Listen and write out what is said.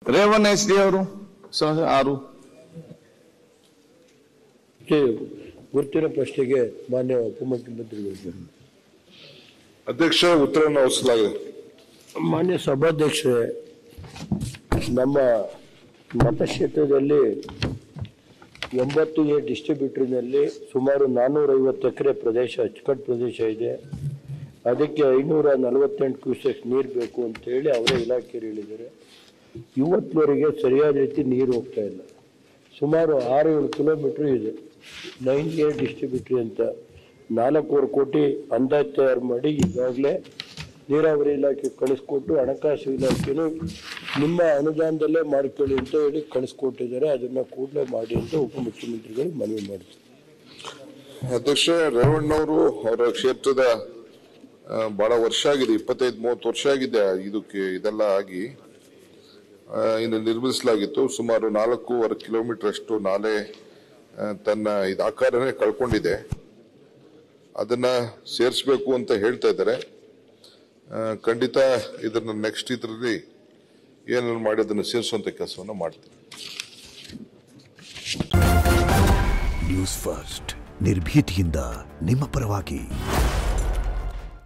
Revanna S D ಅವರು 6. ಗುರುತಿನ ಪ್ರಶ್ನೆಗೆ ಮಾನ್ಯ ಉಪಮುಖ್ಯಮಂತ್ರಿಗಳು. ಅಧ್ಯಕ್ಷ, ಉತ್ತರವನ್ನು ಅವಸಲಾಗಿದೆ. ಮಾನ್ಯ ಸಭಾಧ್ಯಕ್ಷರೇ, ನಮ್ಮ ಮತಕ್ಷೇತ್ರದಲ್ಲಿ 80A ಡಿಸ್ಟ್ರಿಬ್ಯೂಟರ್ನಲ್ಲಿ ಸುಮಾರು 450 ಎಕರೆ ಪ್ರದೇಶ, ಅಚ್ಚುಕಟ್ಟು ಪ್ರದೇಶ ಇದೆ. ಅದಕ್ಕೆ 548 ಕ್ಯೂಸೆಕ್ ನೀರು ಬೇಕು ಅಂತೇಳಿ ಅವರೇ ಇಲಾಖೆಯವರು ಹೇಳಿದ್ದಾರೆ. ಇವತ್ತಿನವರೆಗೆ ಸರಿಯಾದ ರೀತಿ ನೀರು ಹೋಗ್ತಾ ಇಲ್ಲ. ಸುಮಾರು 6-7 ಕಿಲೋಮೀಟರ್ ಇದೆ 9A ಡಿಸ್ಟ್ರಿಬ್ಯೂಟರ್ ಅಂತ. 4.25 ಕೋಟಿ ಅಂದಾಜು ತಯಾರು ಮಾಡಿ ಈಗಾಗಲೇ ನೀರಾವರಿ ಇಲಾಖೆ ಕಳಿಸ್ಕೊಟ್ಟು, ಹಣಕಾಸು ಇಲಾಖೆನೂ ನಿಮ್ಮ ಅನುದಾನದಲ್ಲೇ ಮಾಡ್ಕೊಳ್ಳಿ ಅಂತ ಹೇಳಿ ಕಳಿಸ್ಕೊಟ್ಟಿದ್ದಾರೆ. ಅದನ್ನು ಕೂಡಲೇ ಮಾಡಿ ಅಂತ ಉಪಮುಖ್ಯಮಂತ್ರಿಗಳು ಮನವಿ ಮಾಡ್ತಾರೆ. ಅಧ್ಯಕ್ಷ, ರೇವಣ್ಣವರು ಅವರ ಕ್ಷೇತ್ರದ ಬಹಳ ವರ್ಷ ಆಗಿದೆ, 25-30 ವರ್ಷ ಆಗಿದೆ ಇದೆಲ್ಲ ಆಗಿ. ಇನ್ನು ನಿರ್ಮಿಸಲಾಗಿತ್ತು. ಸುಮಾರು 4.25 ಕಿಲೋಮೀಟರ್ ಅಷ್ಟು ನಾಲೆ ತನ್ನ ಆಕಾರನೇ ಕಳ್ಕೊಂಡಿದೆ. ಅದನ್ನ ಸೇರಿಸಬೇಕು ಅಂತ ಹೇಳ್ತಾ ಇದ್ದಾರೆ. ಖಂಡಿತ ಇದನ್ನ ನೆಕ್ಸ್ಟ್ ಇದರಲ್ಲಿ ಏನೇನು ಮಾಡಿ ಅದನ್ನು ಸೇರಿಸುವಂತ ಕೆಲಸವನ್ನು ಮಾಡ್ತೀವಿ. ನ್ಯೂಸ್ ಫಸ್ಟ್, ನಿರ್ಭೀತಿಯಿಂದ ನಿಮ್ಮ ಪರವಾಗಿ.